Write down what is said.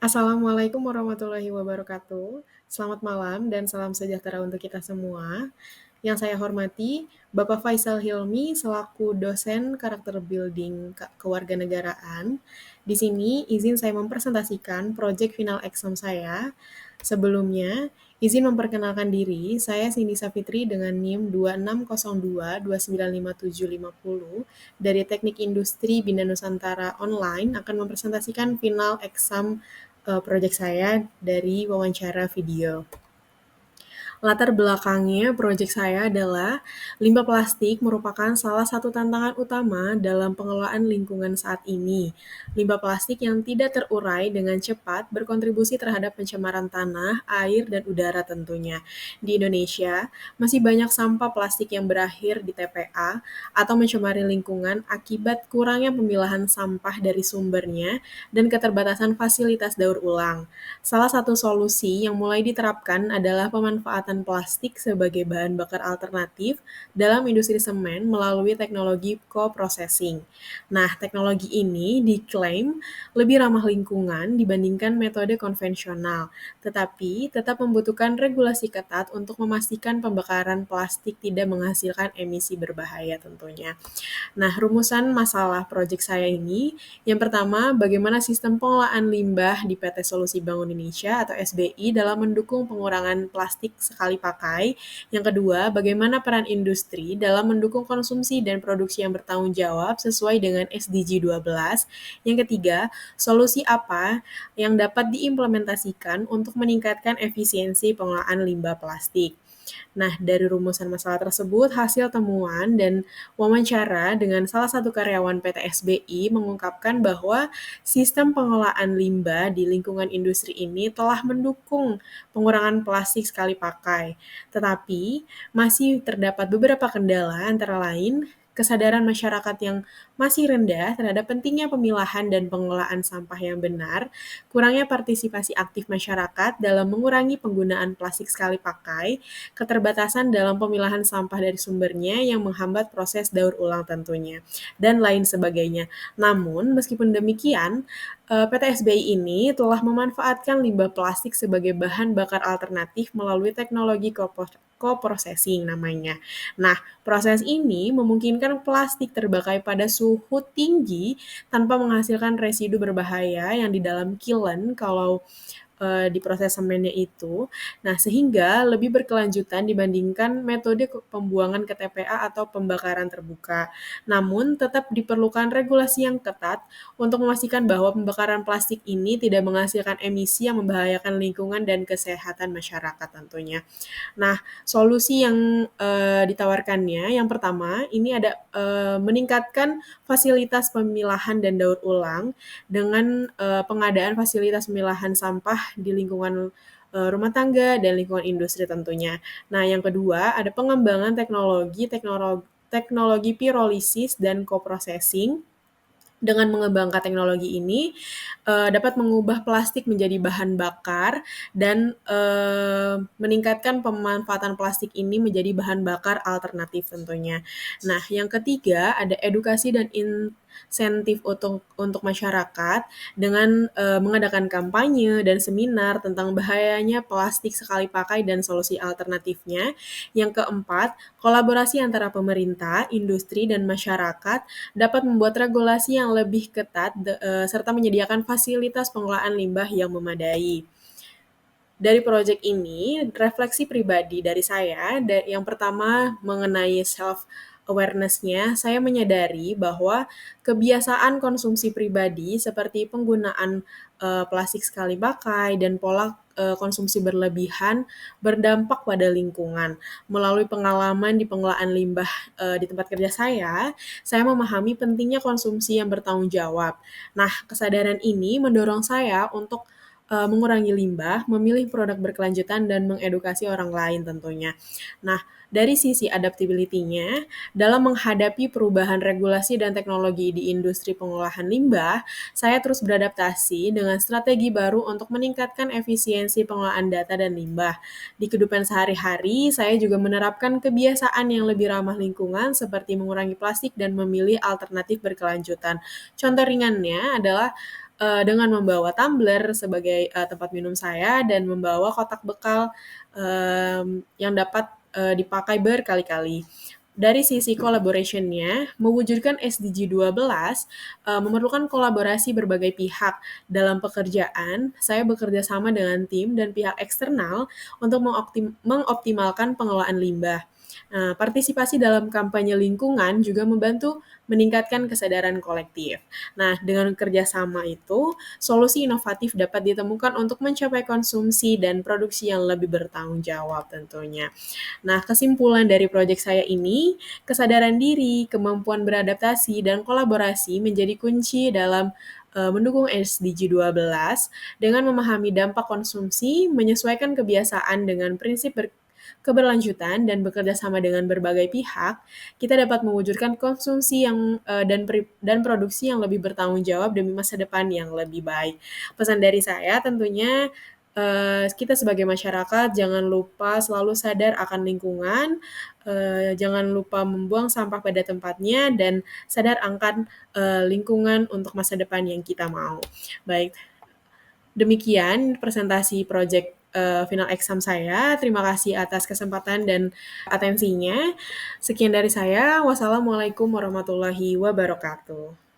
Assalamualaikum warahmatullahi wabarakatuh. Selamat malam dan salam sejahtera untuk kita semua. Yang saya hormati, Bapak Faisal Hilmi selaku dosen karakter building kewarganegaraan. Di sini izin saya mempresentasikan proyek final exam saya. Sebelumnya, izin memperkenalkan diri, saya Cindy Safitri dengan NIM 2602295750 dari Teknik Industri Bina Nusantara Online akan mempresentasikan final exam proyek saya dari wawancara video. Latar belakangnya proyek saya adalah limbah plastik merupakan salah satu tantangan utama dalam pengelolaan lingkungan saat ini. Limbah plastik yang tidak terurai dengan cepat berkontribusi terhadap pencemaran tanah, air, dan udara tentunya. Di Indonesia, masih banyak sampah plastik yang berakhir di TPA atau mencemari lingkungan akibat kurangnya pemilahan sampah dari sumbernya dan keterbatasan fasilitas daur ulang. Salah satu solusi yang mulai diterapkan adalah pemanfaatan plastik sebagai bahan bakar alternatif dalam industri semen melalui teknologi co-processing. Nah, teknologi ini diklaim lebih ramah lingkungan dibandingkan metode konvensional, tetapi tetap membutuhkan regulasi ketat untuk memastikan pembakaran plastik tidak menghasilkan emisi berbahaya tentunya. Nah, rumusan masalah proyek saya ini, yang pertama, bagaimana sistem pengelolaan limbah di PT Solusi Bank Indonesia atau SBI dalam mendukung pengurangan plastik sekali pakai. Yang kedua, bagaimana peran industri dalam mendukung konsumsi dan produksi yang bertanggung jawab sesuai dengan SDG 12. Yang ketiga, solusi apa yang dapat diimplementasikan untuk meningkatkan efisiensi pengelolaan limbah plastik. Nah, dari rumusan masalah tersebut, hasil temuan dan wawancara dengan salah satu karyawan PT SBI mengungkapkan bahwa sistem pengelolaan limbah di lingkungan industri ini telah mendukung pengurangan plastik sekali pakai. Tetapi, masih terdapat beberapa kendala antara lain kesadaran masyarakat yang masih rendah terhadap pentingnya pemilahan dan pengelolaan sampah yang benar, kurangnya partisipasi aktif masyarakat dalam mengurangi penggunaan plastik sekali pakai, keterbatasan dalam pemilahan sampah dari sumbernya yang menghambat proses daur ulang tentunya, dan lain sebagainya. Namun, meskipun demikian, PT SBI ini telah memanfaatkan limbah plastik sebagai bahan bakar alternatif melalui teknologi co-processing namanya. Nah, proses ini memungkinkan plastik terbakar pada suhu tinggi tanpa menghasilkan residu berbahaya yang di dalam kiln kalau di proses semennya itu. Nah, sehingga lebih berkelanjutan dibandingkan metode pembuangan ke TPA atau pembakaran terbuka. Namun, tetap diperlukan regulasi yang ketat untuk memastikan bahwa pembakaran plastik ini tidak menghasilkan emisi yang membahayakan lingkungan dan kesehatan masyarakat tentunya. Nah, solusi yang ditawarkannya, yang pertama, ini ada meningkatkan fasilitas pemilahan dan daur ulang dengan pengadaan fasilitas pemilahan sampah di lingkungan rumah tangga dan lingkungan industri tentunya. Nah, yang kedua, ada pengembangan teknologi pirolisis dan coprocessing. Dengan mengembangkan teknologi ini, dapat mengubah plastik menjadi bahan bakar dan meningkatkan pemanfaatan plastik ini menjadi bahan bakar alternatif tentunya. Nah, yang ketiga ada edukasi dan insentif untuk masyarakat dengan mengadakan kampanye dan seminar tentang bahayanya plastik sekali pakai dan solusi alternatifnya. Yang keempat, kolaborasi antara pemerintah, industri, dan masyarakat dapat membuat regulasi yang lebih ketat serta menyediakan fasilitas pengelolaan limbah yang memadai. Dari proyek ini, refleksi pribadi dari saya, yang pertama mengenai self-awareness-nya, saya menyadari bahwa kebiasaan konsumsi pribadi seperti penggunaan plastik sekali pakai dan pola konsumsi berlebihan berdampak pada lingkungan. Melalui pengalaman di pengelolaan limbah di tempat kerja saya memahami pentingnya konsumsi yang bertanggung jawab. Nah, kesadaran ini mendorong saya untuk mengurangi limbah, memilih produk berkelanjutan, dan mengedukasi orang lain tentunya. Nah, dari sisi adaptability-nya, dalam menghadapi perubahan regulasi dan teknologi di industri pengolahan limbah, saya terus beradaptasi dengan strategi baru untuk meningkatkan efisiensi pengelolaan data dan limbah. Di kehidupan sehari-hari, saya juga menerapkan kebiasaan yang lebih ramah lingkungan seperti mengurangi plastik dan memilih alternatif berkelanjutan. Contoh ringannya adalah dengan membawa tumbler sebagai tempat minum saya dan membawa kotak bekal yang dapat dipakai berkali-kali. Dari sisi collaboration-nya, mewujudkan SDG 12 memerlukan kolaborasi berbagai pihak. Dalam pekerjaan, saya bekerja sama dengan tim dan pihak eksternal untuk mengoptimalkan pengelolaan limbah. Nah, partisipasi dalam kampanye lingkungan juga membantu meningkatkan kesadaran kolektif. Nah, dengan kerjasama itu, solusi inovatif dapat ditemukan untuk mencapai konsumsi dan produksi yang lebih bertanggung jawab tentunya. Nah, kesimpulan dari proyek saya ini, kesadaran diri, kemampuan beradaptasi, dan kolaborasi menjadi kunci dalam mendukung SDG 12 dengan memahami dampak konsumsi, menyesuaikan kebiasaan dengan prinsip keberlanjutan dan bekerja sama dengan berbagai pihak, kita dapat mewujudkan konsumsi yang dan produksi yang lebih bertanggung jawab demi masa depan yang lebih baik. Pesan dari saya tentunya kita sebagai masyarakat jangan lupa selalu sadar akan lingkungan, jangan lupa membuang sampah pada tempatnya dan sadar akan lingkungan untuk masa depan yang kita mau. Baik, demikian presentasi project final exam saya. Terima kasih atas kesempatan dan atensinya. Sekian dari saya. Wassalamualaikum warahmatullahi wabarakatuh.